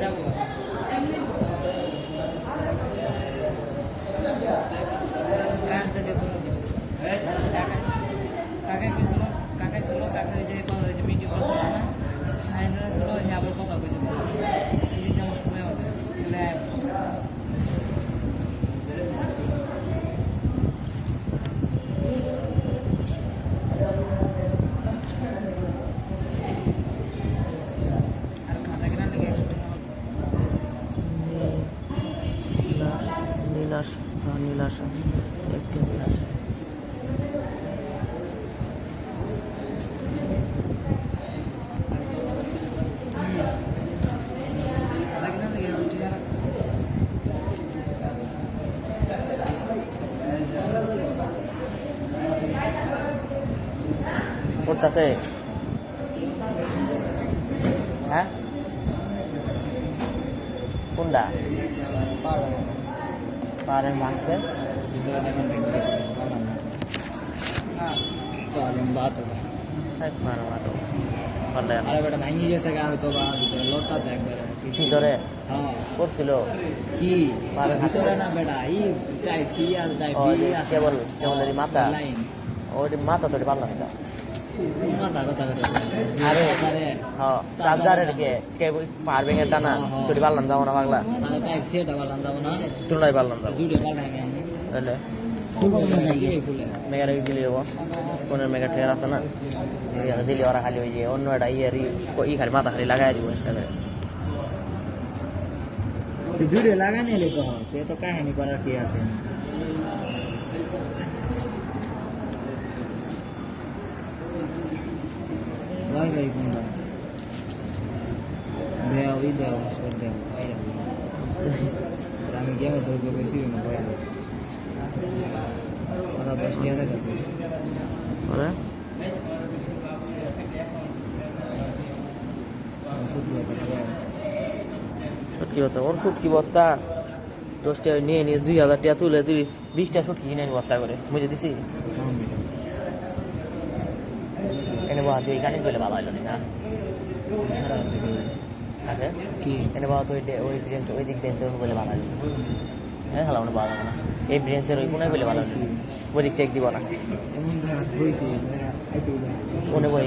যাবো কাজটা যে কাকা গেছিল কাকা ছিল কাকা যে কথা হয়েছে মিটিং করছিল না সাইন্স ছিল সে আবার কথা কইছে এই দিক আমার সময় হবে ল্যাব নীলাশা এসকে নীলাশা পড়তেছে হ্যাঁ কোনটা পারে মাংসে ভিতরে করছিল কি ভিতরে না বেটা এই টাইপ সি আর টাইপ বি আছে কেবল মাথা ওই মাথা তোর পারলাম এটা মাথা কথা কথা আরে আরে হ্যাঁ চার্জারের কে পারবেন এটা না তোর পারলাম যাবো না পাগলা তাহলে টাইপ সি এটা বললাম যাব না তুলাই পারলাম যাবো দুটো পাল্টা আমি তাহলে খুলে মেগার দিলি দেবো কোনের মেগা ট্রেন আছে না দিলি ওরা খালি ওই যে অন্য একটা ই খালি মাথা খালি লাগাই দিব চেষ্টা করে তো দুটো লাগানি এলে তো তে তো কাহিনী করার কি আছে ভাই ভাই কোনটা দেও ই দেও স্পোর্ট দেও আমি গেমে ঢুকবো বেশি না ভয় আছে সাদা 10 টাকা আছে ওরে সত্যি কথা ওর সুটকি বত্তা 10 টাকা নিয়ে 2000 টাকা তুলে তুই 20 টা সুটকি কিনে বত্তা করে বুঝে দিছি এনে বাবা তুই এখানে গেলে ভালো হলো না আছে কি এনে বাবা তুই ওই ব্রেঞ্চ ওই দিক ব্রেঞ্চের বলে ভালো হলো হ্যাঁ ভালো না ভালো না এই ব্রেঞ্চের ওই কোনায় বলে ভালো হলো ওই দিক চেক দিব না এমন জায়গা হইছে মনে বই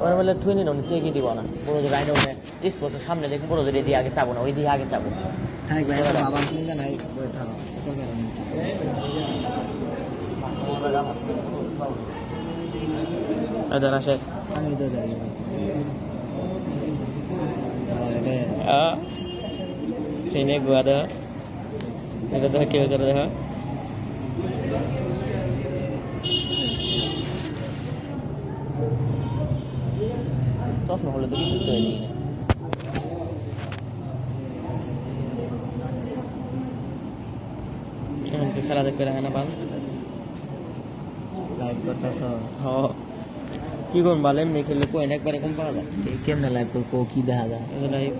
ওরা বলে তুই নিন চেকই দিব না পুরো যে রাইন ওনে স্পোর্টসের সামনে দেখুন পুরো যে দিয়ে আগে চাবো না ওই দিয়ে আগে চাবো থাক ভাই বাবার চিন্তা নাই বই থাক এসব কারণে এদের আসে আমি তো যাই ট্রেনে গোয়া দেওয়া এটা দেখা কেউ করে দেখা চশমা হলে তো কিছু হয়ে নেই এমনকি খেলা দেখতে রাখে না পাল লাইভ করতেছ হ কি করুন ভালো এমনি খেললে কোয়েন একবার এরকম পাওয়া যায় কেমনে লাইভ করবো কি দেখা যায় লাইভ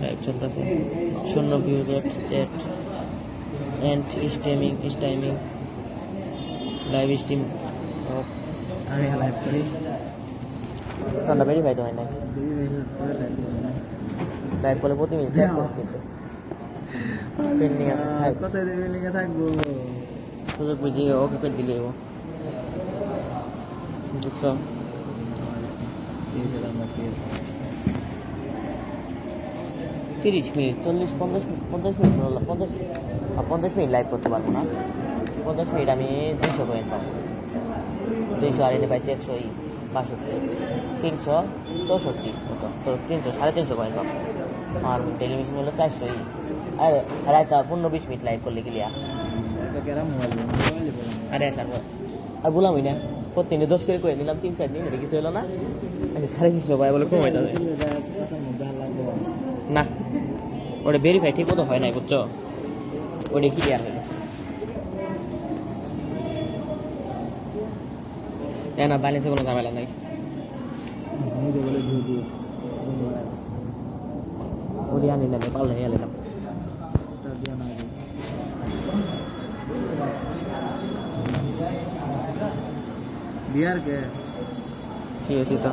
লাইভ চলতেছে 0 views chat and streaming live stream আমি লাইভ করি ঠান্ডা ভেরিফাই তো হয় না বেশি বেশি করে লাইভ করি না লাইভ করলে প্রতি মিনিট চ্যাট করতে কিন্তু পেন্ডিং আছে কত দেবে লিখে থাকবো সুযোগ বুঝিয়ে ওকে করে দিলে ও বুঝছো সিএস আমরা সিএস 30 মিনিট 40 50 মিনিট হলো 50 মিনিট লাইভ করতে পারবো না 50 মিনিট আমি 200 কয়েন পাবো 200 আর এনে পাইছি 162 364 মতো তো 300 350 কয়েন পাবো আর টেলিভিশন হলো 400 আর রাইতা 15-20 মিনিট লাইভ করলে গেলিয়া আরে আসার পর আর বললামই না প্রতিদিন 10 করে নিলাম 3-4 দিন কিছু হলো না 350 ভাই বলে কমাই যাবে না ওটা ভেরিফাই ঠিক মতো হয় নাই বুঝছো ওটা কি দেওয়া হলো না ব্যালেন্সে কোনো ঝামেলা নাই ওটি আনি নেবে পাল্লা নিয়ে নিলাম बिहार के सी तो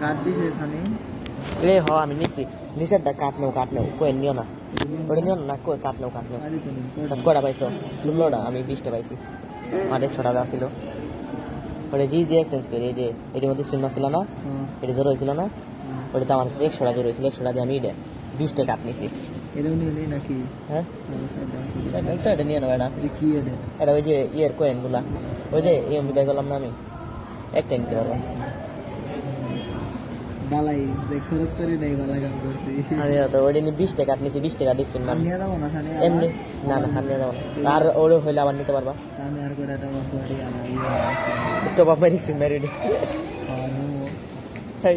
কাট দিছে সানি এ হ আমি নিছি নিচেরটা কাট নেও কই নিও না ওটা নিও না কই কাট নেও গাড়ি তো নেই কটা পাইছো 16টা আমি 20টা পাইছি আমার 100টা দেওয়া ছিল ওটা জি এক্সচেঞ্জ করি এই যে এটির মধ্যে স্পিন মারছিল না এটা জোর হয়েছিল না ওটা তো আমার 100টা জোর হয়েছিল 100টা দিয়ে আমি 20টা কাট নিছি এটাও নিয়ে নেই নাকি হ্যাঁ সাইডে আছে তো এটা নিয়ে নেবো এটা এটা কি এটা এটা ওই যে ইয়ের কয়েনগুলা ওই যে এমবি বাই করলাম না আমি একটা নিতে পারলাম বালাই যে খরচ করে নাই বালাই কাম করছি আমি তো ওইটা নিয়ে 20 টাকা নিয়েছি 20 টাকা ডিসপ্লে আর নিয়ে যাবো না সানি এমনি না আর নিয়ে যাবো না আর ওরে হইলে আবার নিতে পারবা আমি আর করে একটা বাড়ি আর তো বাপ মারি স্পিন মারি নি নিমো তাই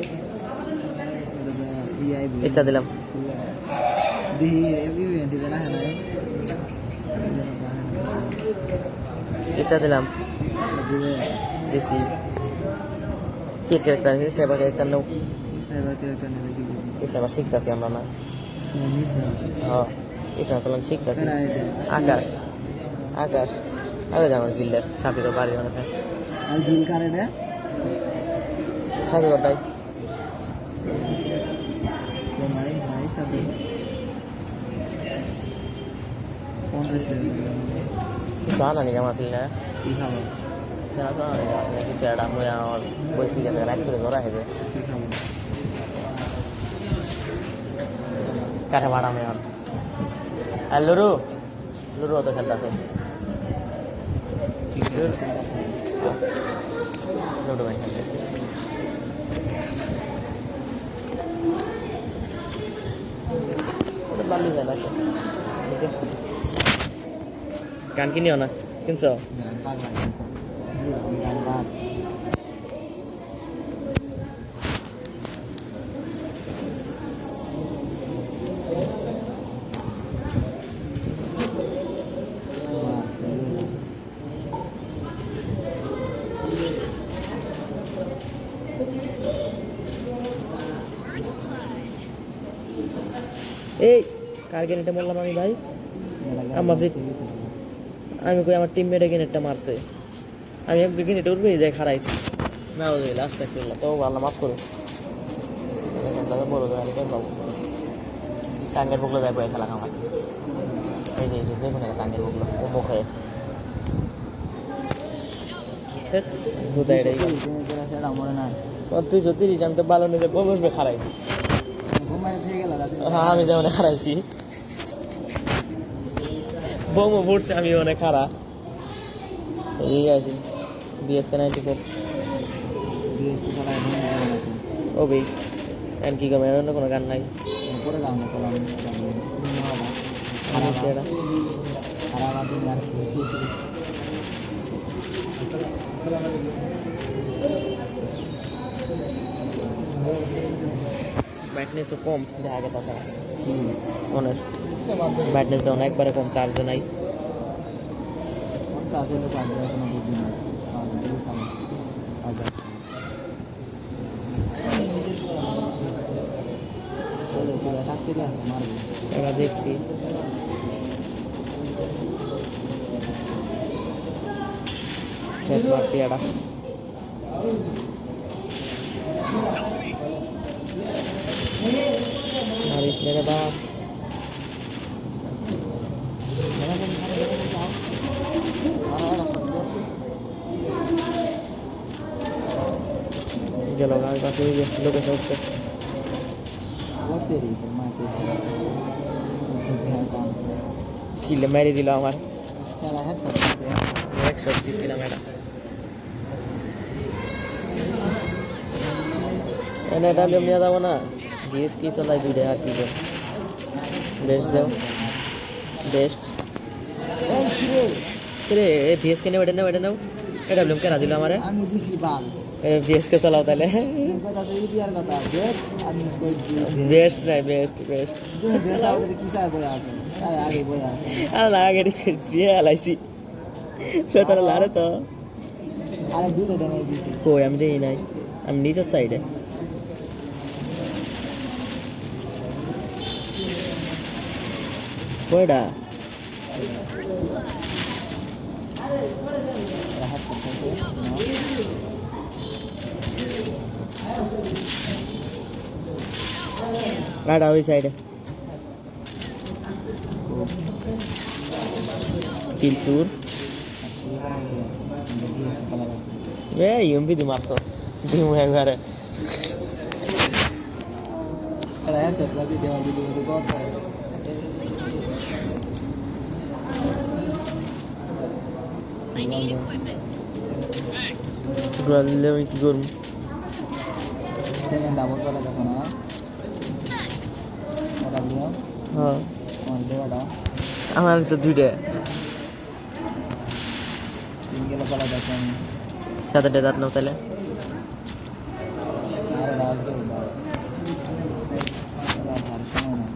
এটা তো ইআই বই এটা দিলাম দিহি এভরি দিবে না হ্যাঁ এটা দিলাম দিবে দিছি কি ক্যারেক্টার স্নাইপার ক্যারেক্টার নাও সাইবার ক্যারেক্টার নিয়ে দেখি স্নাইপার শিখতাছি আমরা না তুমি নিছ হ্যাঁ স্নাইপার চালান শিখতাছি কেরা এটা আকাশ আকাশ আগে আমার গিল্ডের সাপিরও বাড়ি মানে আর গিল কার এটা সাপি কটাই নাই নাই স্টার্ট দে 50 লেভেল জানা নি কেমন আসলে না কি খাবো কিছু একটা হয়ে আমার বসে গেছে রাইট করে ধরা হয়েছে কি খাবো কাঠে ভাড়া আমি এখন আর লুরু লুরু অত খেলতেছে কি খাবো লুডো ভাই খেলতে বালি যায় লাগে গান কিনিও না কিনছো পাগলা গান বাদ এই কার গেনেটে বললাম আমি ভাই আমি কই আমার টিমমেটে গেনেটটা মারছে আমি এক গেনেটে উঠবে যাই খাড়াইছি না ওই লাস্ট একটা তো আল্লাহ মাফ করো বলো আমি কেন পাবো টাঙ্গের বুকলো যাই বয়ে খেলা খামার এই যে যে কোনো টাঙ্গের বুকলো ও মুখে হুদাই মরে না 230 আমি তো ভালো নিজে বসবে খাড়াইছি ঘুমারে থেকে গেল হ্যাঁ আমি যেমন খারাইছি বোমও ফুটছে আমি অনেক খারা এই আছি বিএসকে 94 বিএসপি ছাড়া ও ভাই এন কি কমে অন্য কোনো গান নাই পরে গান চালাম আমি সেটা খারাপ আছে আর ব্রাইটনেস কম দেখা গেছে অনেক ব্রাইটনেস দেওয়া একবারে কম চার্জে নাই চার্জে চার্জে কোনো বুদ্ধি নেই এটা দেখছি চেক মারছি এটা মারিস মেরে বাপ গেল গাড়ির পাশে ওই যে লোকেশন উঠছে কিলে মেরে দিল আমার এক শট দিছিলাম এটা এনে এটা নিয়ে যাবো না গিয়েস কি চলাই দুইটা আর কি বেস্ট দেও বেস্ট রে এ ভিএস কে নেও এটা নাও এটা ব্লুম কেনা দিল আমারে আমি দিছি বাল ভিএস কে চালাও তাহলে কথা আছে ইডিয়ার কথা দেখ আমি কই বেস্ট নাই বেস্ট তুমি বেশ আমাদের কি চাই বই আছে তাই আগে বই আছে আর লাগে রে আলাইছি সেটা লারে তো আরে দুটো ড্যামেজ দিছি কই আমি দেই নাই আমি নিচের সাইডে কয়টা রাহাত করতে এটা ওই সাইডে কিলচুর এমপি দি মারছ দিমু একবারে এটা এর চপলা দিয়ে দেওয়া দিদি বলে কত গুলালে আমি কি করব তুমি দাবত করা দেখো না এটা দিও হ্যাঁ আমার দেওয়াটা আমার তো দুইটা তিন গেলে করা দেখো আমি সাথে ডেজার্ট নাও তাহলে আর রাজ দেব রাজ আর কোনো না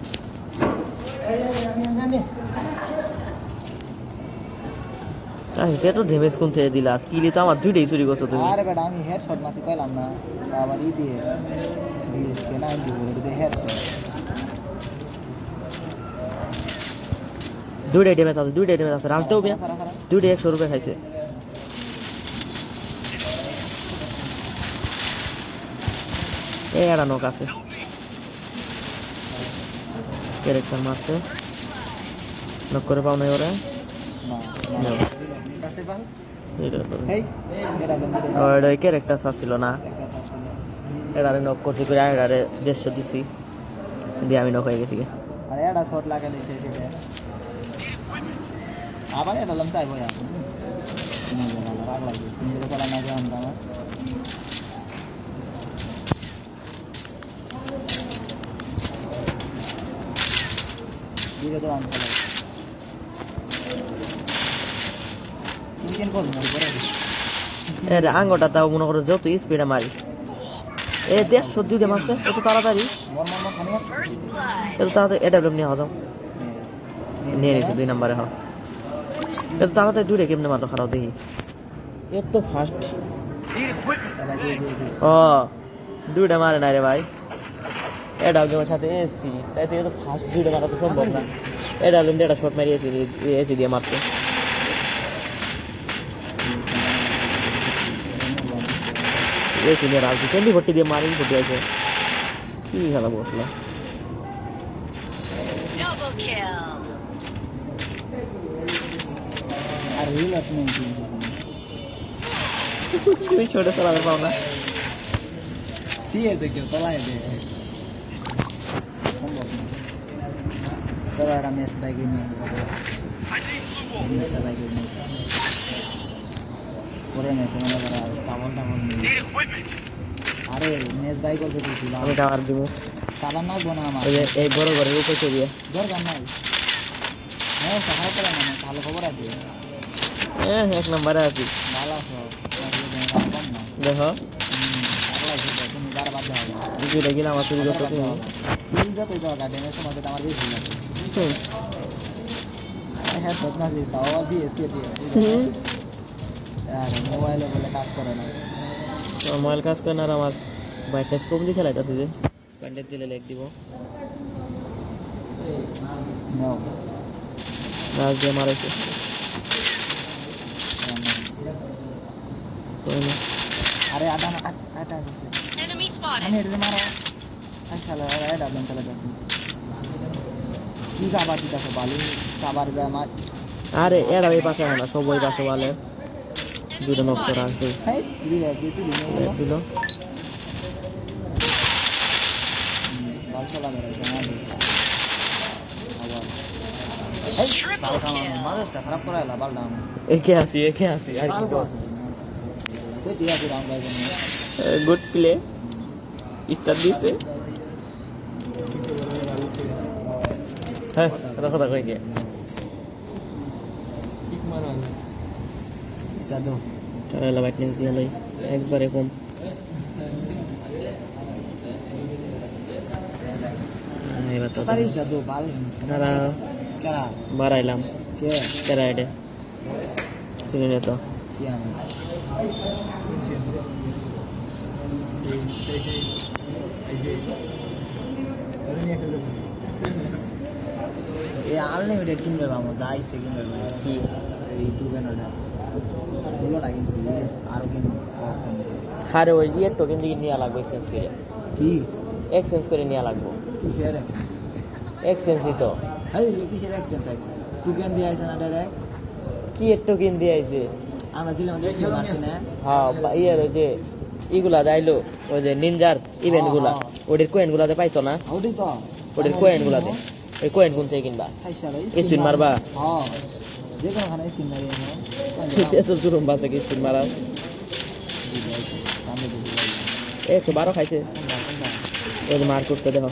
এটা তো ড্যামেজ কোন থেকে দিলা কিলি তো আমার দুইটাই চুরি করছো তুমি আরে বেটা আমি হেডশট মাসি কইলাম না আবার ই দিয়ে বিএসকে 90 বলে দিয়ে হেডশট দুইটাই ড্যামেজ আছে রাজ দেও বিয়া দুইটাই 100 রুপিয়া খাইছে এটা নক আছে ক্যারেক্টার মারছে নক করে পাও নাই ওরা না কাছে পাল এটা এই এটা বন্ধ দে ওটা ক্যারেক্টার ছিল না এটারে নক করছি করে এটারে 150 দিছি দিয়ে আমি নক হয়ে গেছি আরে এটা শট লাগালে শেষ এটা আবার এটা লম চাইবো ইয়া রাগ লাগবে সিঙ্গেল করা না যায় আমরা ভিডিও তো অন করা চিকেন করব না করে এর আঙ্গটা তাও মনে করো যত স্পিডে মারি এ 150 দুইটা মারছে এত তাড়াতাড়ি মন মন খানি এত তাড়াতাড়ি এটা নিয়ে হজাম নিয়ে নিয়েছে 2 নম্বরে হ্যাঁ এত তাড়াতাড়ি দুইটা কেমনে মারলো খারাপ দেখি এত ফাস্ট ভাই দিয়ে দিয়ে ও দুইটা মারে না রে ভাই এটা গেমের সাথে এসি তাই তো এত ফাস্ট দুইটা মারা তো সম্ভব না এটা একটা শট মারিয়েছি এসি দিয়ে মারছে এসি দিয়ে রাখছি সেন্ডি ভর্তি দিয়ে মারি ভর্তি আছে কি খেলা বসলো আর রিল আপনি তুমি ছোট চালাতে পাও না সিএ দেখো চালাই দে সম্ভব না চলো একটা ম্যাচ বাইকে নিয়ে ম্যাচটা বাইকে নিয়ে পরে ম্যাচে মনে করা টাবল আরে ম্যাচ বাই করবে তুই আমি টাওয়ার দিব টাবার না বোনা আমার এই যে এই বড় ঘরের উপরে ছবি দরকার নাই হ্যাঁ সাহায্য করে না ভালো খবর আছে হ্যাঁ 1 নম্বরে আছি ভালো আছো কম না দেখো তুমি বারবার যাও ভিডিওটা গেলে আমার চুরি করছো তুমি তিন যতই দরকার ড্যামেজ সময় তো আমার বেশি লাগে হ্যাঁ বদমাশি তাও আর বিএসকে দিয়ে আর মোবাইলে বলে কাজ করে না তো মোবাইল কাজ করে না আর আমার ব্রাইটনেস কম দিয়ে খেলাইতেছে যে ব্যান্ডেজ দিলে লেগ দিব নাও রাজ দিয়ে মারাইছে আরে আটা আটা আমি এটা মারা শালা এটা বন্ধ করে দাও কি খাবার দিতেছ বালু খাবার যা মাছ আরে এরা এই পাশে না সব ওই পাশে বলে দুটো নক করে আসবে এই রিভাইভ দিয়ে তুই নিয়ে গেল দিল বাল চলা মেরে জানা দে আবার এই বাল খাওয়া মাঝটা খারাপ করে আলা বাল দাম একে আসি আর কি তুই দিয়া তুই রাম ভাই গুড প্লে স্টার দিছে হ্যাঁ রাখো কই গে ঠিক মারা এটা দাও তাহলে ব্রাইটনেস দিয়ে লই একবারে কম এবার তো তারিখ দাও বাল কারা কেরা বাড়াইলাম কে কেরা এটা সিনে তো সিয়াম এই আনলিমিটেড কিনবে মামা যা ইচ্ছে কিনবে কি এই টুকেন ওটা গুলোটা কিনছি আরো কিনবো খারে ওই যে টোকেন দিকে নিয়ে লাগবে এক্সচেঞ্জ করে কি এক্সচেঞ্জ করে নেওয়া লাগবো। কিসের এক্সচেঞ্জ? এক্সচেঞ্জই তো। আরে কিসের এক্সচেঞ্জ আছে? টোকেন দিয়ে আছে না ডাইরেক্ট? কি এর টোকেন দিয়ে আইছে? আমরা জিলে মধ্যে স্কিল মারছি না? হ্যাঁ ইয়ের ওই যে ইগুলা যাইলো ওই যে নিনজার ইভেন্ট গুলা ওদের কয়েন গুলাতে পাইছো না? ওটাই তো ওদের কয়েন গুলাতে ওই কয়েন কোন থেকে কিনবা? স্পিন মারবা? হ্যাঁ যে কোনো খানে স্কিন মারি এত জুরুম বাঁচে কি স্পিন মারা? 112 খাইছে ওই যে মার করতে দেখো।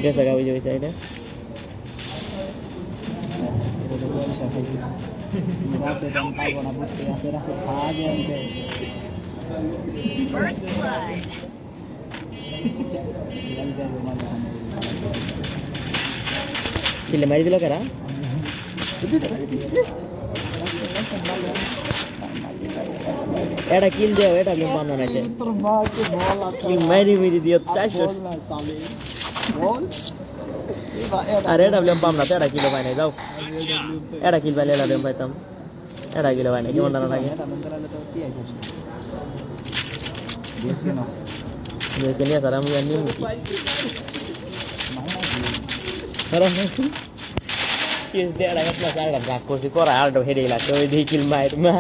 গেছে গা ওই যে ওই সাইডে কিলে মারি দিল কারা? এটা কিল দেও এটা আমি পাবো না এটা মারি মেরি দিও 400 আরে এটা আমি পাবো না তো এটা কিলো পাই নাই যাও এটা কিল পাইলে এটা পাইতাম এটা কিলো পাই নাই কেমন দানা থাকে দেশকে নিয়ে স্যার আমি জানি কেস দেয় এটা প্লাস আরেকটা ভাগ করছি করা আরেকটা হেরে গেলাম ওই দিয়ে কিল মায়ের মা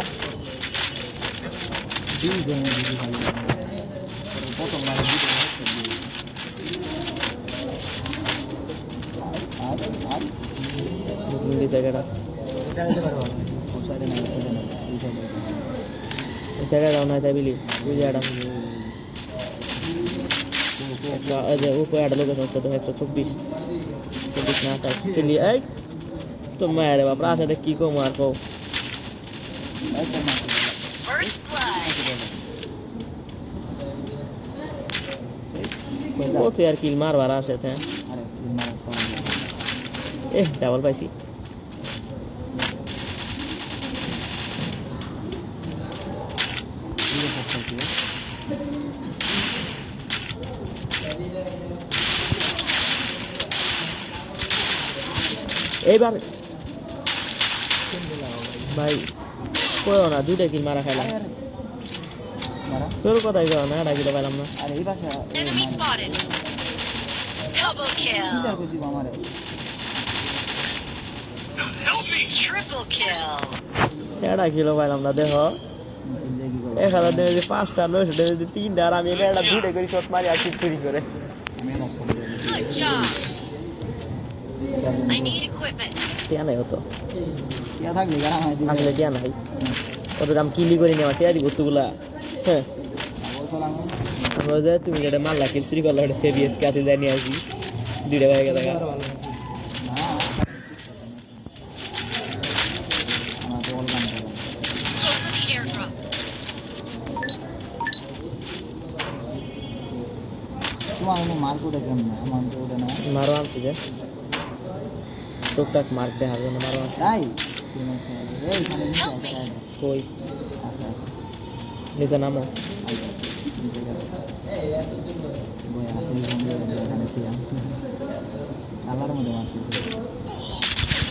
তো মায়ের বাপরা আসলে কি কম আর কও কত আর কিল মারবার আসে ডাবল পাইছি এইবার ভাই কই না দুইটা কিল মারা খাইলাম তোর কথাই কও না এটা কিলো পাইলাম না আরে এই পাশে Double kill. আমারে Triple kill. এটা কিলো পাইলাম না দেখো 1000 দেবে যে 5টা 900 দেবে যে 3টা আর আমি এটা দুইটা করে শট মারি আর চুরি করে Good job. I need equipment. টিয়া নাই হতো ইয়া থাকলে গারাম হয় দিবে আসলে টিয়া নাই কত দাম কিলি করে নেওয়া টিয়ারি বস্তুগুলা হ্যাঁ বলছিলাম আমরা যে তুমি যেটা মারলা কি চুরি করলা এটা সিরিয়াস কাছে যাই নিয়ে আসি দুইটা হয়ে গেল না আমার তো বললাম Airdrop. তোমার এনে মার্কেটে কেমন আমার তো ওটা না মারো আনছি যে টুকটাক মার্ক দেখার জন্য মারো আনছি তাই এই খালি নিচে কই আচ্ছা আচ্ছা নিচে নামো নিচে গেল বই আছে বন্ধে এখানে ছিলাম কালার মধ্যে মারছি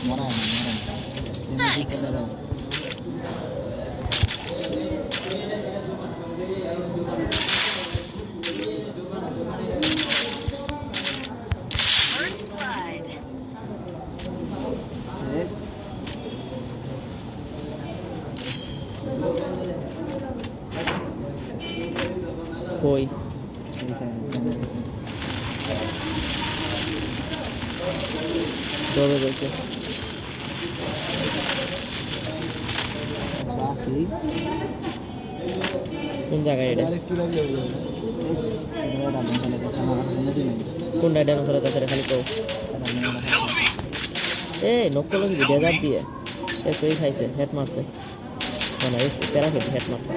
মরা না এমনি দিছে দাও First blood. কই দৌড়ে গেছে কোন জায়গায় এটা কোন ডাইডানো চলে তাছাড়া খালি কও নকল কি ডেজার্ট দিয়ে একই খাইছে হেড মারছে মানে এই প্যারাফিট হেড মারছে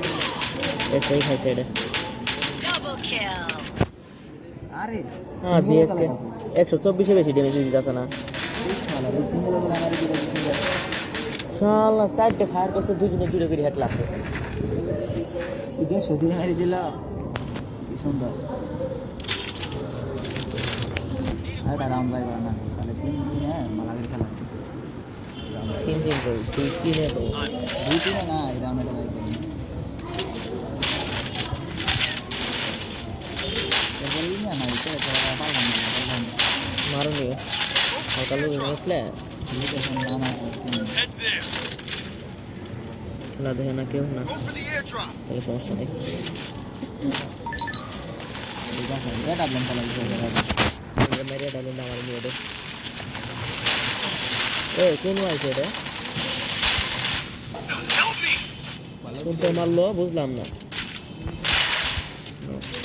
একই খাইছে এটা Double kill. আরে হ্যাঁ ডিএসকে 124 এ বেশি ড্যামেজ দিতেছে না শালা চারটে ফায়ার করছে দুজনে জুড়ে করে হেড লাগছে এটা সত্যি মেরে দিল কি সুন্দর আরে রাউন্ড বাই করা না তাহলে 3 দিনে মালাবের খেলা 3 করে 3 এ তো 2 3 না এই রাউন্ডটা বাই করি না এটা এটা পারলাম না মারো নিও হালকা লোক উঠলে লোকেশন নামা Head there. খেলা দেখে না কেউ না Go for the airdrop. তাহলে সমস্যা নেই ঠিক আছে এটা আপনি চালাই মেরে ডালুন না আমার মেয়েদের এ কোন আইছে রে Help me. কোনটা মারলো বুঝলাম না Help me.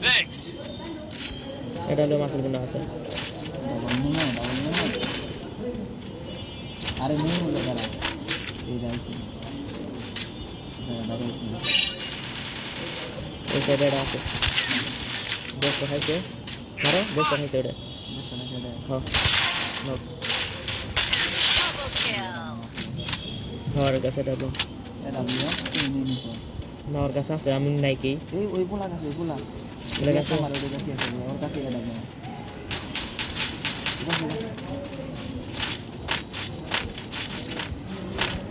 Thanks. এটা হলো মাসুল গুন্ডা আছে আরে নিয়ে নিল তারা এই দাইছে এই সাইডে এটা আছে বস খাইছে মারো বস খাইছে এটা হ্যাঁ নো Double kill. আমার কাছে এটা তো এটা নিয়ে নিয়ে নিছে না ওর কাছে আছে আমি নাই কি এই ওই পোলা কাছে ওই পোলা পোলা কাছে? আমার ওই কাছে আছে ওর কাছে এটা নিয়ে আছে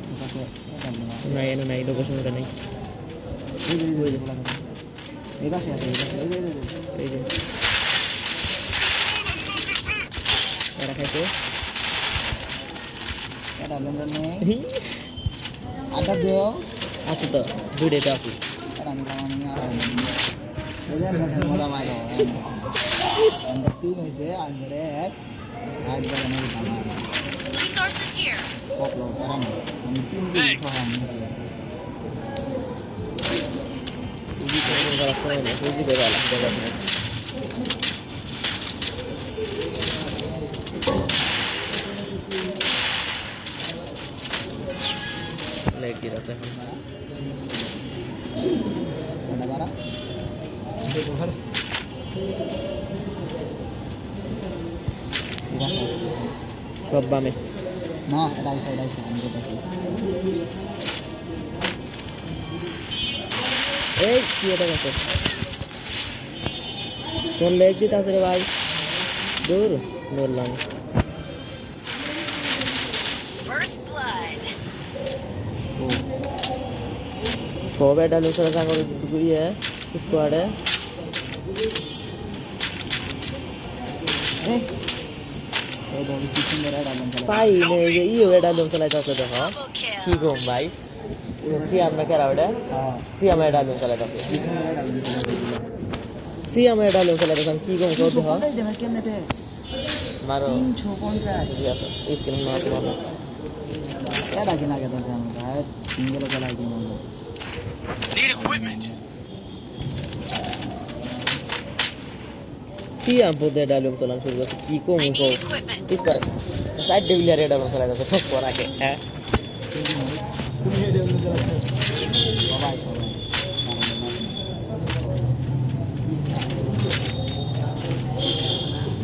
ওর কাছে এটা নিয়ে আছে নাই এনে নাই লোকেশন এটা নাই এই যে পোলা কাছে এই কাছে আছে এই কাছে এই যে এই যে এটা খাইছে এটা লন্ডন নিয়ে আটা দেও আছে তো দুইটাতে আছে এটা নিলাম আমি আর এদের কাছে মজা পাইলো আমাদের তিন হইছে আমি ধরে একবার আমি দিলাম Resources here. কপলো কারণ আমি তিন দিন খাওয়াম বুঝি করে আলাম লাইক দিয়ে আছে এখন এটা বাড়া সব বামে না এটা আইসা আমি যেটা এই কি এটা গেছে কোন লেগ দিতে আছে রে ভাই দূর বললাম First blood. ও সব এটা লোকের সাথে ইয়ে স্কোয়াডে এই দেখো কি সুন্দর এটা আলম চালা পাই নে যে ইয়ে এটা লোক চালাইতে আছে দেখো Double কি kill. কম ভাই সিয়াম না কেরা ওটা হ্যাঁ সিয়াম এটা লোক চালাইতে আছে কি সুন্দর এটা আলম চালা সিয়াম এটা লোক চালাইতে আছে কি কম কর দেখো এই দেখ কেমনেতে মারো 350 ঠিক আছে স্ক্রিন মারো এটা কিনা গেছে আমি ভাই সিঙ্গেল চালাই কি মন Need equipment. সিয়াম পদে ডালুম তোলাম শুরু করছে কি কম I কম need equipment. ঠিক করে সাইড ডিভিলিয়ার এটা লোক চালাইতে আছে ঠক কর আগে হ্যাঁ সবাই সবাই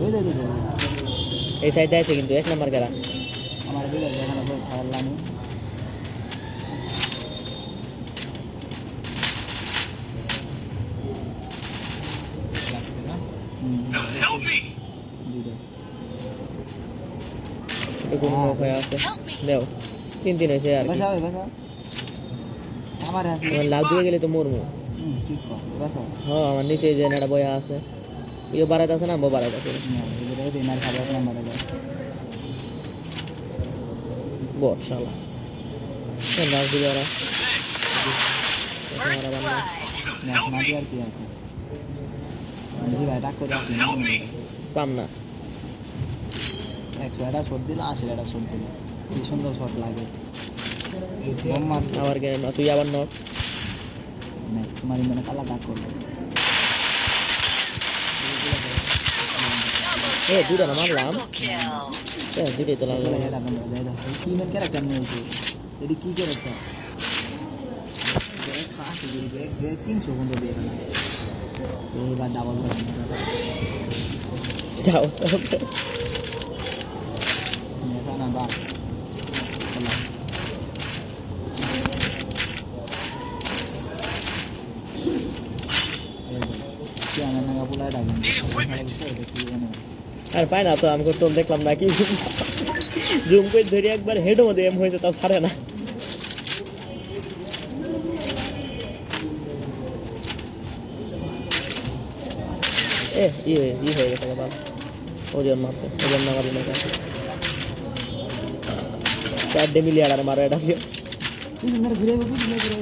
ওই দে এই সাইডে আছে কিন্তু এক নাম্বার গেরা আমার দিকে যেখানে বই খেলাম Help me. এরকম হয়ে আছে Help me. দেও তিন হয়েছে আর কি বসাও বসাও আমার আছে আমার লাভ দিয়ে গেলে তো মরমু ঠিক কর বসাও হ্যাঁ আমার নিচে যে একটা বয়া আছে ইয়ে বাড়াইতে আছে না আম্বো বাড়াইতে আছে এগুলো দিনার খাবার নাম্বার আছে বট শালা লাভ দিয়ে ওরা First blood. না মাটি আর কি আছে জি ভাই ডাক করে আসি Help me. পাম না 100 এটা শট দিল 80 এটা শট দিল কি সুন্দর শট লাগে বম মার আবার গেম তুই আবার নক না তোমার ইন্দনে কালা ডাক করলো এ দুইটা না মারলাম Triple kill. দুইটাই তো এগুলো লাগলাম এটা বন্ধ দেয় দাও কি মেন ক্যারেক্টার নিয়েছে এডি কি ক্যারেক্টার দেখ ফাস্ট দিল দেখ 300 বন্ধ দিয়ে দিল এইবার ডাবল করে যাও মেসা না বা কি আমার না পুলা ডাবল Need equipment. দেখি আর পাই না তো আমি তো দেখলাম না কি জুম করে ধরে একবার হেডের মধ্যে এম হয়েছে তাও ছাড়ে না। ই হয়ে গেছে বাবা, ওজন মারছে, ওজন না মারলে না 4 মিলিয়ার আর মারো এটা দিয়ে। পিছন ধরে ঘুরে পিছন ধরে ঘুরে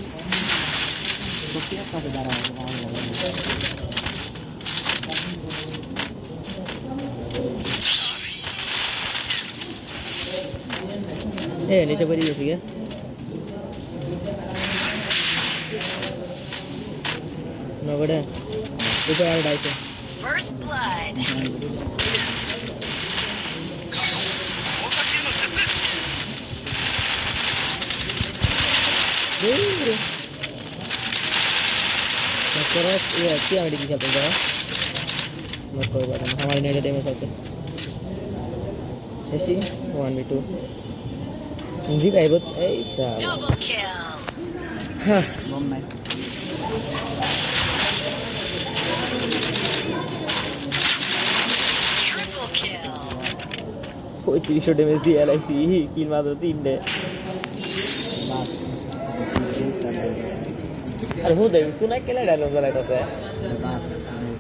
সত্যি এক পাশে দাঁড়ায় নিচে করে দিয়েছি গে নগরে এটা আর ডাইছে। First blood. हमारी नेगेटिव डैमेज আছে শেষই 1v2 হিন্দি গাইব এই শালা Double kill. বম নাই Triple kill. 3500 ড্যামেজ দিয়ে এলাইছি কিল মাত্র 3টে। বাস স্টার্ট আরে হো দেখ তুই না কেলে ডায়লগ লাগাইতাছে বাস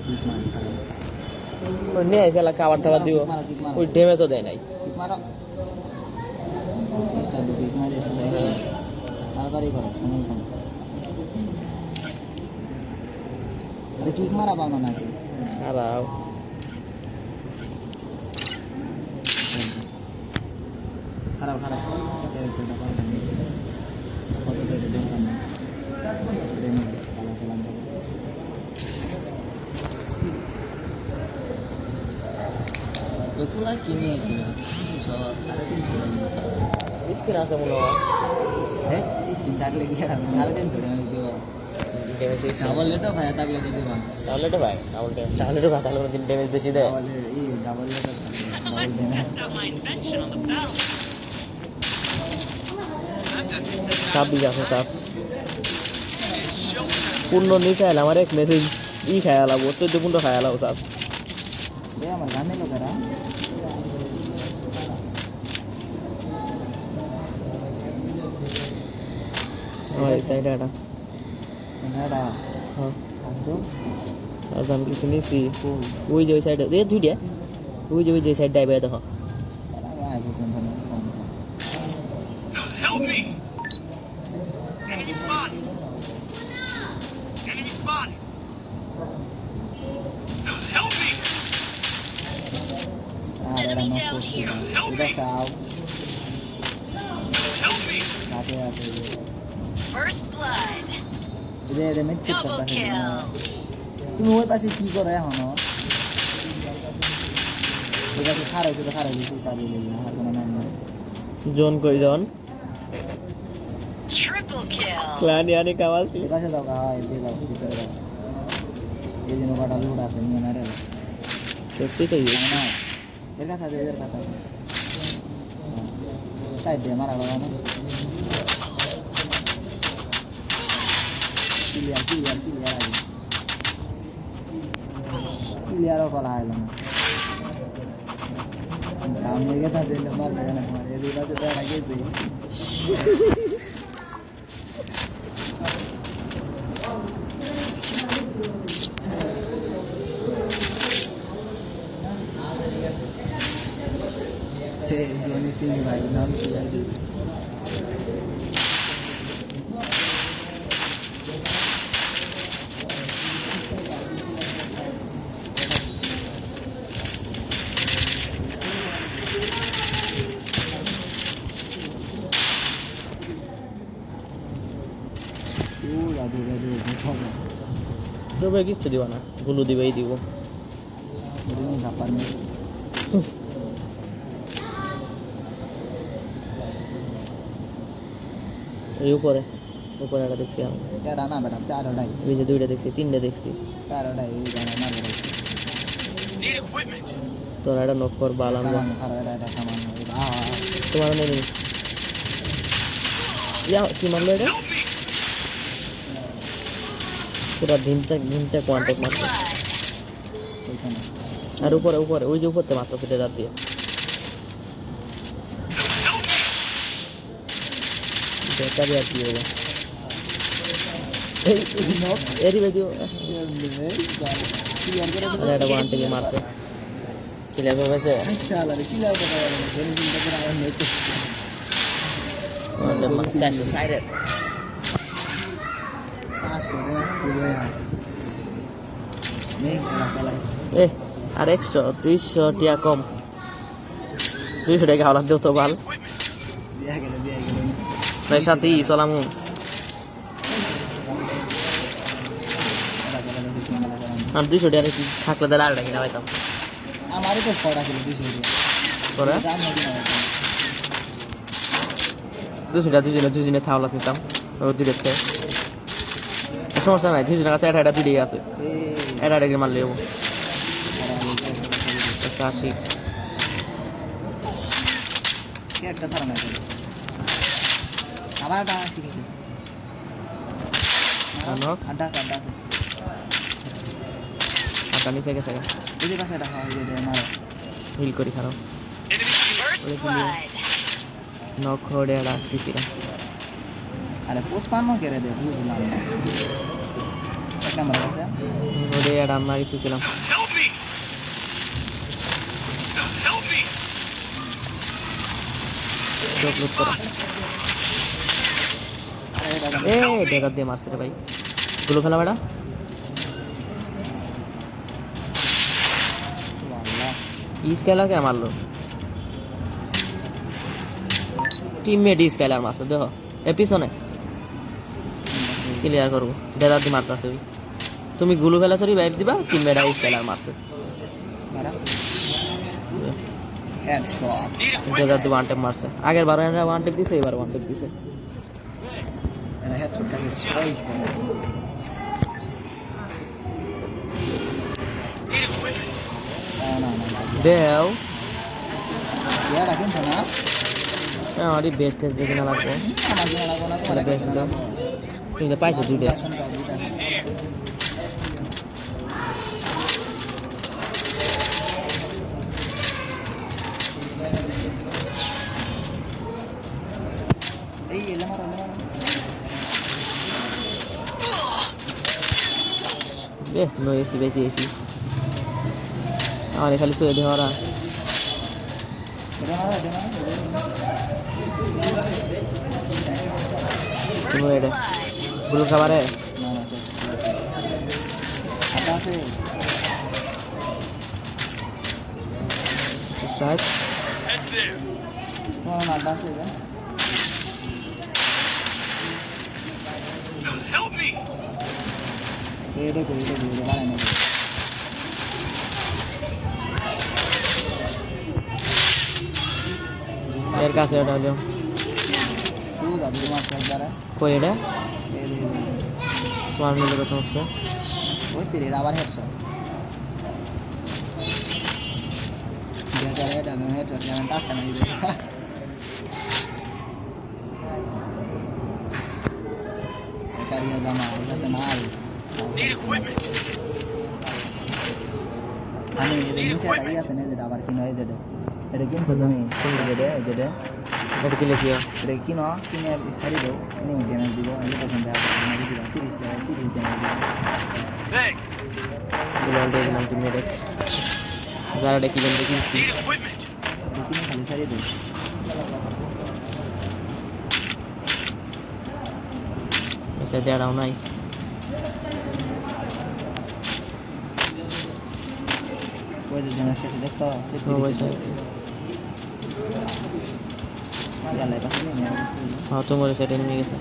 কিক মার ওই নিয়ে এসে খাবার টাবার দিব ওই ড্যামেজও দেয় নাই। কিক মারো স্টার্ট দে কিক মারে তাড়াতাড়ি করো সময় কম আরে কিক মারা পাও না নাকি আরাও খারাপ খারাপ ক্যারেক্টারটা পাল্টা নেই কত থেকে দরকার নেই রেমে পালা চালান করো এগুলা কিনে এসেছিল সব স্ক্রিন আছে মনে হয় হ্যাঁ স্কিন থাকলে কি আর আমি 350 ড্যামেজ দিব ড্যামেজ এসে ডাবল লেটও ভাই থাকলে কি দিব তাহলে তো ভাই তাহলে তাহলে দিন ড্যামেজ বেশি দেয়। ডাবল এই ডাবল লেটও double damage That's not my invention on the belt. 26 আছে স্যার পূর্ণ নিচে এলাম আমার এক মেসেজ খায় আলাবো 14 খায় আলাবো স্যার এ আমার গানে লোকেরা আমার এই সাইডে এটা এটা হ্যাঁ আসতো আর আমি কিছু নিয়েছি ওই যে ওই সাইডে এ দুইটা ওই যে সাইড ডাইবে দেখো আমি আই বসে phone Help me! Enemy spotted! Enemy spotted! Help me! আর এটা নক করছি এটা চাও Help me! রাতে রাতে First blood. এটা মেট চেক Double করতে kill. তুমি ওই পাশে কি করো এখনো এটা কি খারাপ হয়েছে খারাপ হয়েছে চাবি নিয়ে আর কোনো নাম নেই জোন কই জন Triple kill. প্ল্যান ইয়ানি কামালছি এই পাশে যাও হ্যাঁ এদিকে যাও ভিতরে যাও এই যে নৌকাটা লুট আছে নিয়ে মেরে সত্যি তো না এর কাছে আছে এর কাছে সাইড দিয়ে মারা গেল না ক্লিয়ার আগে ক্লিয়ারও করা হলো না काम लेके था दिल मार गया ना हमारे ये दिला से डर आगे से हे जोनी सिंह भाई नाम किया जी তবে কিচ্ছু দিব না গুলো দিবেই দিব এই উপরে একটা দেখছি আমি ওই যে দুইটা দেখছি তিনটে দেখছি Need equipment! তোর একটা নক কর বালাম তোমার নেই কি মারলো এটা Help me! পুরা ধিনচা কোয়ান্টেক First মারছে blood. আর উপরে ওই যে উপরতে মারতো সেটা দাঁত দিয়ে আছে তবে আর কি হবে এই এরি ভাই দিও এটা ওয়ান থেকে মারছে ক্লিয়ার করে গেছে শালারে কি লাভ কথা বলে জেনে চিন্তা করে আবার নেট ওয়ান মাস্টার সাইডে পাস করে পুরো यार नहीं শালা এ আর 100 200 টিয়া কম 200 টাকা হাওলা দিও তো ভাল দিয়া গেল ভাই সাথী সালামু আর 200 টাকা কি থাকলে তাহলে আর টাকা পাইতাম আমারই তো পড়া ছিল 200 করে দাম নাকি না 200 টাকা দুজনে থাওলা দিতাম ও দিতে সমস্যা নাই 200 টাকা এটা দুই টাকা আছে এটা টাকা মারলে যাবো 180 কি একটা সারা নাই আবার একটা শিখেছি আড্ডা আটা নিচে গেছে এই যে পাশে এটা হয় যে মারো হিল করি খারাপ First blood. নক হড়ে আর কিছিরা আরে পুষ্পান্ন করে দে বুঝলাম না এক নাম্বার আছে হড়ে আর আমরা কিছু ছিলাম Help me! Help me! ডবলুট করা আরে এটা এ ডেটা দিয়ে মারছে রে ভাই গুলো খেলা বেড়া আল্লাহ স্কেলার কে মারলো টিমমেট স্কেলার মারছে দেখো এ পিছনে ক্লিয়ার করবো ডেটা দিয়ে মারতেছে ওই তুমি গুলো খেলা সরি বাইপ দিবা টিমমেট স্কেলার মারছে মারা হেডশট Need ডেটা equipment! দিয়ে ওয়ান টেপ মারছে আগের বার ওয়ান টেপ দিছে এবার ওয়ান টেপ দিছে এটা হেডশট কাছে সবাই Need equipment! না দেও ইয়াটা কিনছো না আমারই বেস্ট দেখে না লাগবে আমার জন্য লাগবো না তোমার বেস্ট দাও তুমি তো পাইছো দুইটা This is here. এই এলে মারো এ নো এসি বেশি এসি আমার খালি শুয়ে দেওয়া তুমি First এটা blood. গুলো খাবারে আটা আছে শায়দ Head there. তোমার আটা আছে এটা Help me! এটা কই বাড়াই না এর কাছে ওটা হলো তুই দাদু তোমার একবারে কই এটা এই যে তোমার মিলে কথা হচ্ছে ওই তেরে আবার হেডশট এটা আমি হেডশট আমি পাস কেন দিই কারিয়া জামা এটাতে না আর Need equipment! আমি এই নিচে টাই আছে না যেটা আবার কিনো এই যেটা এটা কিনছো তুমি যেটা এটা কি লিখিও এটা কিনে সারি দাও নিউ ড্যামেজ দিব এই পছন্দ আছে আমি দিব 30 ড্যামেজ দিব Thanks! গুলো দেখলাম তুমি দেখ যারা দেখি বলতে কি Need equipment! কিনে খালি সারি দাও এসে দেড়াও নাই ওই যে ড্যামেজ কাছে দেখছো অবশ্যই ইয়ালে পাশে নিয়ে হ্যাঁ তোমার সেটা নিয়ে গেছে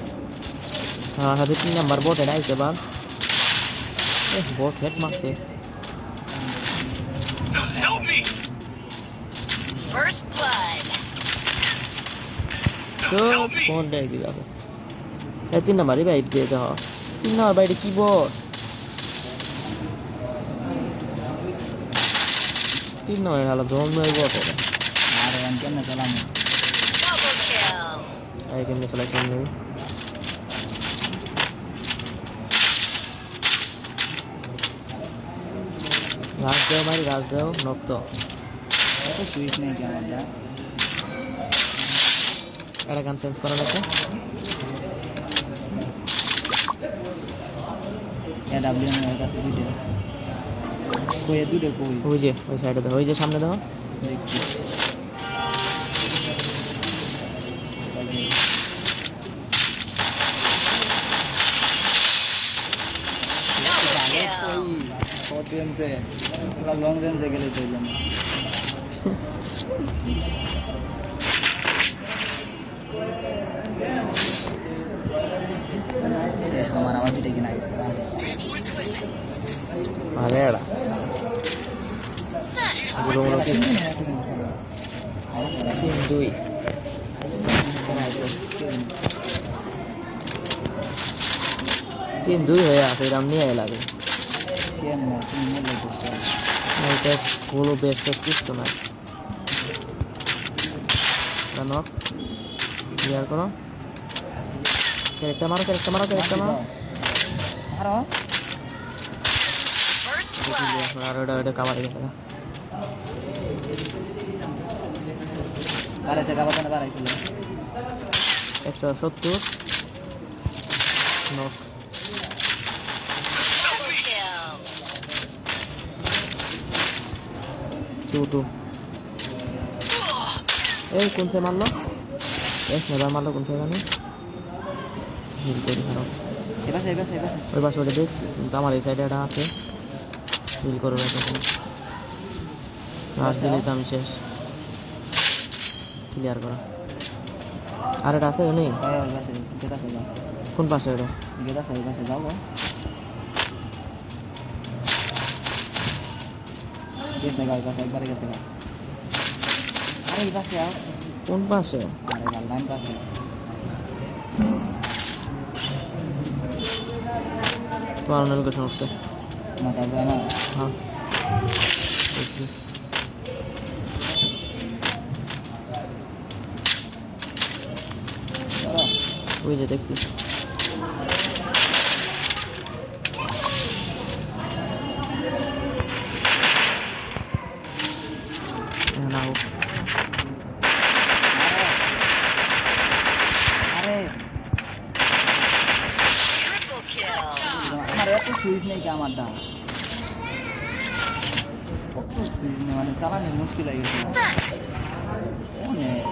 হ্যাঁ হাতে 3 নাম্বার বট এটা আইছে বার বট হেড মারছে Help me! First blood. তো Help me! ফোন দেখ দিবা এই 3 নাম্বারই বাইপ দিয়ে দাও 3 নাম্বার বাইরে কি বট 3 নাম্বার হালা জম নয় বট আর আমি কেমনে চালাম Double kill. এই কেমনে সিলেকশন নেই রাজ দাও নক্ত এত সুইচ নেই কি আমারটা এটা গান চেঞ্জ করা লাগবে AW আমার কাছে দুইটা কই দুইটা কই ওই যে ওই সাইডে দেখো, ওই যে সামনে দেখো। দেখছি Double kill. শর্ট রেঞ্জে লং রেঞ্জে গেলে তো জানি আমার আবার দুইটা কিনা গেছে আরে এরা গুলো কি 3-2 3-2 হয়ে আছে, এরকম নিয়ে লাগে। কেমন তুমি মনে করছো এটা হলো বেস্ট কিছু না। নক ক্লিয়ার করো, ক্যারেক্টার মারো, ক্যারেক্টার মারো, ক্যারেক্টার মারো। আরো First blood. আর ওটা কাভার হয়ে গেছে। বাড়াইছে গাবাতানে বাড়াইছিল 170 নক। Double kill. 2-2 এই কোন সে মারলো? নেবার মারলো কোন সে জানি? হিল করে খারাপ এবারে ওই পাশে ওটা দেখছি, কিন্তু আমার এই সাইডে একটা আছে, হিল করে রাখো। লাশ দিলে তো আমি শেষ। ক্লিয়ার করা। আর এটা আছে নেই? কোন পাশে ওটা? যাও গেছে গাও পাশে একবারে গেছে গাও আরে এই পাশে আও কোন পাশে? আরে গাল পাশে তোমার লোকেশন উঠছে। মাথা বানা হ্যাঁ দেখছি। ওই যে দেখছি। নাও আরে Triple kill. আমার এত সুইচ নেই কি আমারটা কত সুইচ নেই মানে চালানো মুশকিল হয়ে গেছে অনেক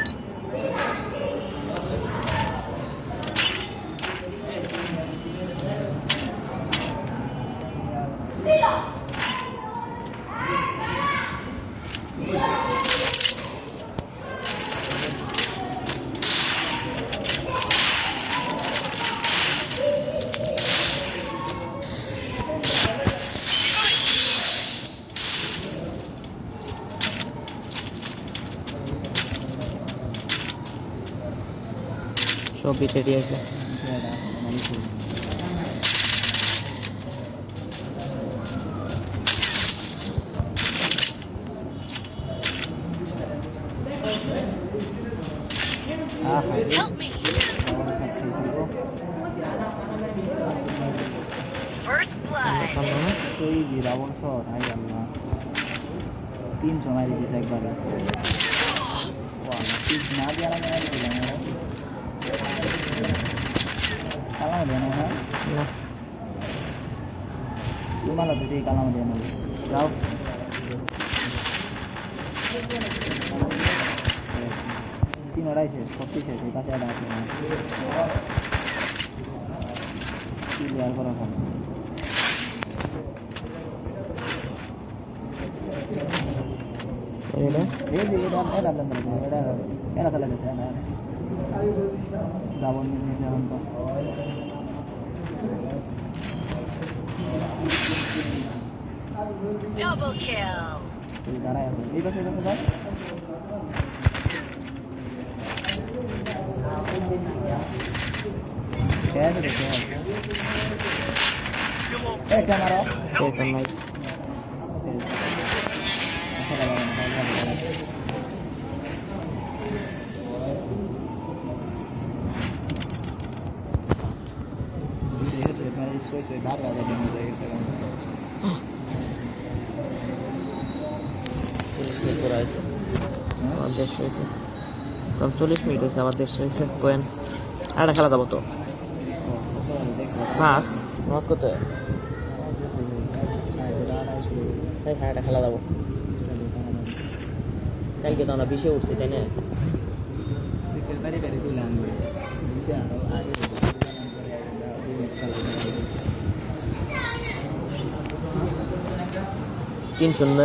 সব ভিতরে আছে। Help me. First blood. Ravan shot হাই আল্লাহ 300 মারি দিছে একবারে না দিয়ে না মেরে দিলাম কালাম দেন না তোমালা তো ঠিক কালাম দেন যাও তিন আড়াইশে 36 এই পাশে আড়া আছে ক্লিয়ার করা হবে এটা এই যে এটা চলে গেছে না দাবন নিয়ে এখন তো Double kill. তুই দাঁড়ায় আছে এই পাশে যাও कैसे देखते हैं ए क्या मारो एक नाइट ऐसा लगा मेरे सोच बार बार मुझे ऐसा আমার দেশ হয়েছে কম 40 মিনিট হয়েছে, আমার দেশ হয়েছে কোয়েন আর খেলা যাবো তো देखो মাছ মাছ কত তাই খানাটা খেলা যাবো কালকে তো আমরা বিষে উঠছি তাই না সিকেল বাড়ি বাড়ি তুলে আনবে দিছে আরো আগে তিন শূন্য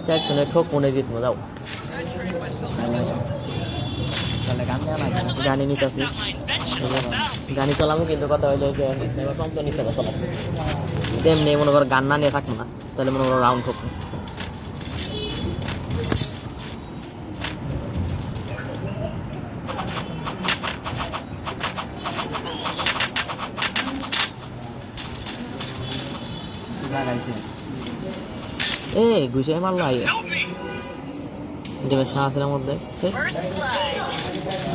4-0 ঠোক মনে জিতবো যাও তাহলে গান জানা গানি নিতেছি গানি চালাবো কিন্তু কথা হইলো যে স্নাইপার পাম্প তো স্নাইপার চালাবো তেমনি মনে করো গান না নিয়ে থাকবো না তাহলে মনে করো রাউন্ড ঠোক লাগাইছে এ ঘুষে মারলো আগে Help me! যে বেশ না আসলে মধ্যে First blood.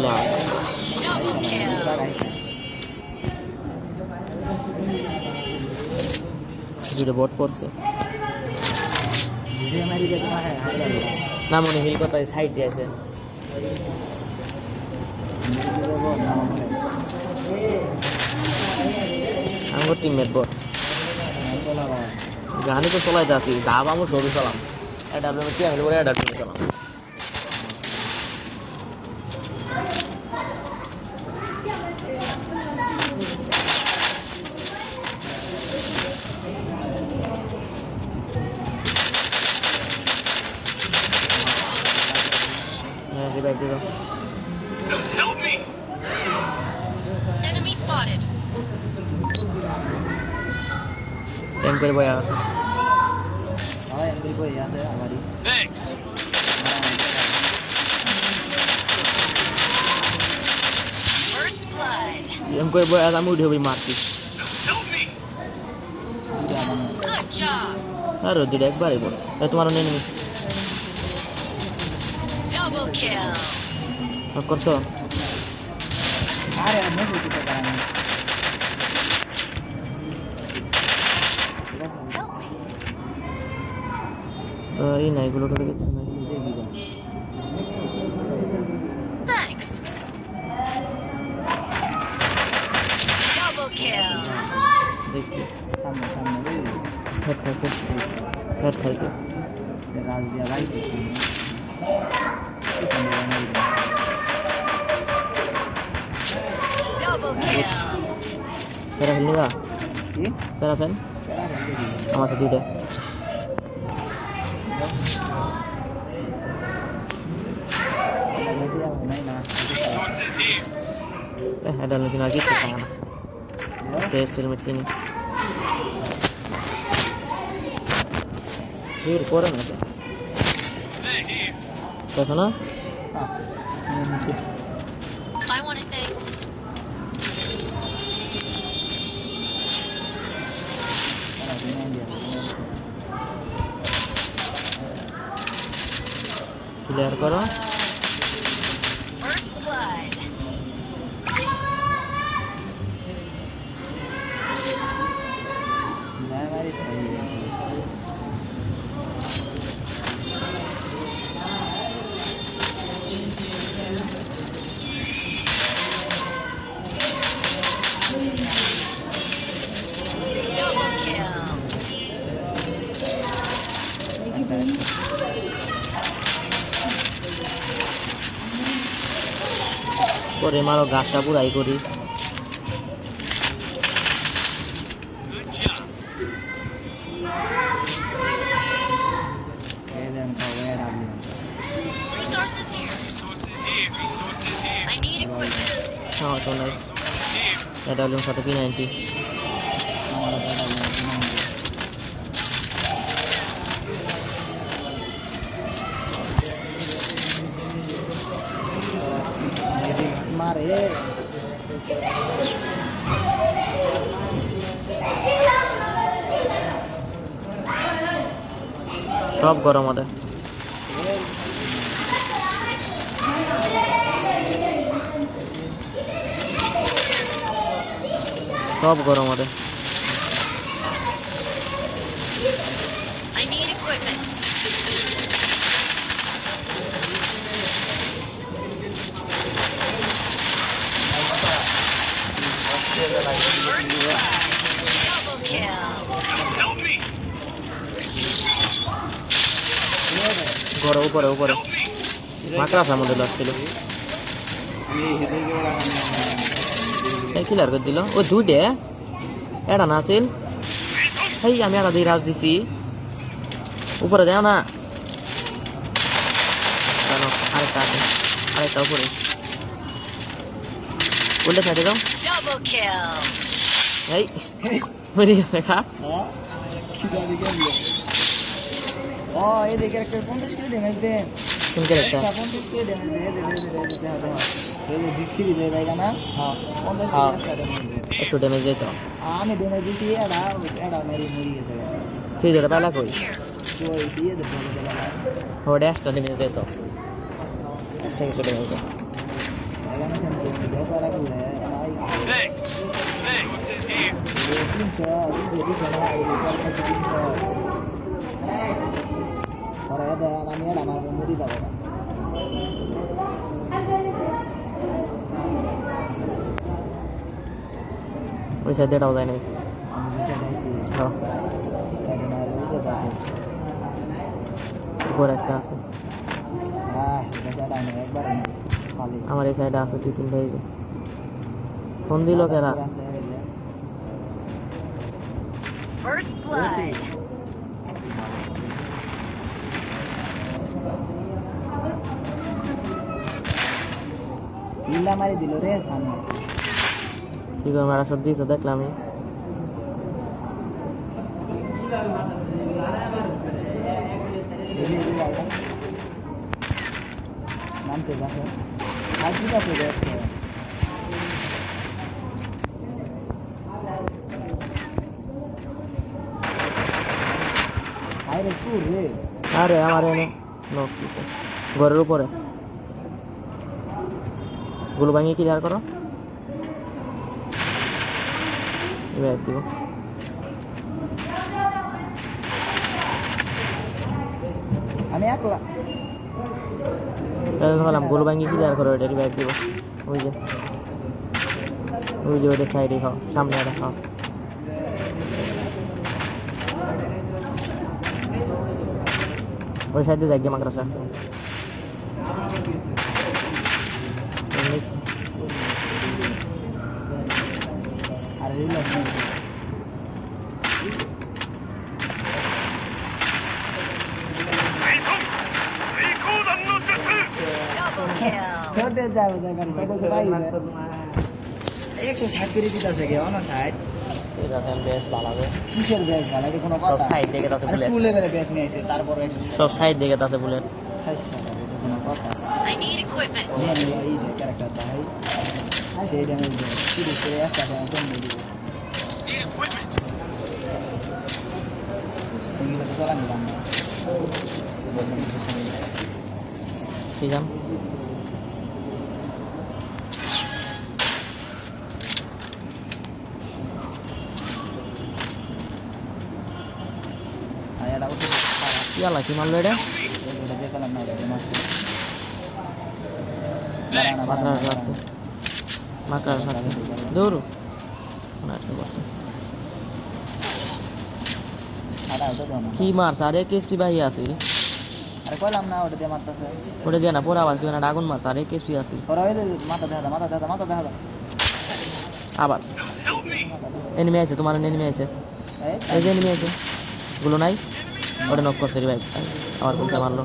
Last Double kill. লাগাইছে দুটো বট পড়ছে যে মারি দে তোমার হাই গেল না মনে হিল কথা সাইড দিয়ে আছে আমার টিমমেট বট গানি তো চলাইতে আছি দাব আমার সবই চালাম এটা আপনার কি আমি বলে এটা চালাম হ্যাঁ রিভাইভ দিলাম Help me! Enemy spotted. Tank করে বয়া আছে হয় এন্ট্রি বই আছে আমারই Thanks. First blood. এম করে বয়া আছে আমি উঠে বই মারছি Help me! Good job. আর দুটো একবারই বল তোমার নেই Double kill. করছো আরে আমি বুঝতে পারি না Help me. এই না এগুলো তো কিছু নাই Thanks. Double kill. দেখছি সামনে সামনে ফ্যাট খাইছে ফ্যাট খাইছে রাজ দিয়া লাইতে Double kill. প্যারা ফেল নিবা কি প্যারা ফেল আমার সাথে দুইটা নাই না Resources here. এটা নাকি না কিছু খাওয়া না টেস্ট হেলমেট কিনি এর পরে না They're here. পেছো না নিচে I want it, thanks. Clear করো First blood. নাই মারি Double kill. পরে মারো গাছটা পুরাই করি Good job. এদেন খাওয়া রাখলি Resources here. Resources here. Resources here. I need equipment. হ্যাঁ তো নাই Resources here. এটা হলো সাথে P90 আমার মারে সব গরম ওদের সব গরম ওদের I need equipment. First blood. উপরে উপরে উপরে মাকড়াসার মধ্যে লাগছিল এই কিলার করে দিল ও দুইটে এটা না আসিল এই আমি একটা দিয়ে রাজ দিছি উপরে যাও না জানো আরেকটা আছে আরেকটা উপরে উল্টে সাইডে যাও Double kill. এই মরে গেছে খা হ্যাঁ কি গাড়ি গেল ও এই দেখে একটা 50 কিলো ড্যামেজ দে কোন ক্যারেক্টার 50 কিলো ড্যামেজ দে হবে এই যে বিক্রি দে জায়গা না হ্যাঁ 50 কিলো ড্যামেজ দে একটু ড্যামেজ দিত আমি ড্যামেজ দিছি এটা মেরি মেরি গেছে ফ্রি ধরে পালা কই তো এই দিয়ে দে বলে দিলা ওটা একটা ড্যামেজ দিত এক্সট্রা কিছু ড্যামেজ দিত এখানে সেন্টার দে করা গেলে Thanks. Thanks is here. ওই সাইডে এটাও যায় নাই হ্যাঁ উপরে একটা আছে আমার এই সাইডে আছে 2-3টা এই যে ফোন দিল কেরা First blood. ইল্লা মারি দিল রে সামনে কি করে মারা সব দিয়েছে দেখলাম আমি নাম से बात है आज भी का प्रोजेक्ट है আরে তুই রে আরে আমার এনে লোক ঘরের উপরে গুলো ভাঙিয়ে ক্লিয়ার করো এবার দিব আমি একলা বললাম গুলো ভাঙিয়ে ক্লিয়ার করো এটা রিভাইভ দিব ওই যে ওইটা সাইডে খাও সামনে এটা খাও ওই সাইডে যাই মাকড়াসা আর রিলোড Double kill. छोटे जाओ जाकर छोटे से भाई 160 করে দিতাছে কে অন 60 এটা দেন বেশ ভালো হবে কিসের ব্যাস ভালো এটা কোনো সব কথা সাইড দেখে তাছে বুলেট টু লেভেলে ব্যাস নিয়ে আইছে তারপর 160 সব সাইড দেখে তাছে বুলেট এটা কোনো কথা I need equipment. জানি এই যে ক্যারেক্টারটা ভাই সেই ড্যামেজ দেয় কি করে একটা ড্যামেজ দিব Need equipment. সিঙ্গেল তো চলা নিলাম না ঠিক আছে আর এটা ওটা ইয়ালা কি মারলো এটা এটা দেখালাম না এটা মারছে মাকড়াসা আছে মাকড়াসা আছে দৌড়ো না একটা বসে আটা ওটা দাও না কি মারছে আরে কেসপি ভাই আছে আরে কইলাম না ওটা দিয়ে মারতাছে ওটা দিয়ে না পরে আবার কি না আগুন মারছে আরে কেসপি আছে ওরা ওই যে মাথা দেখা দাও মাথা দেখা দাও মাথা দেখা দাও আবার Help me. এনিমি আছে তোমার এনিমি আছে এই যে এনিমি আছে গুলো নাই ওটা নক করছে রে ভাই আমার কোনটা মারলো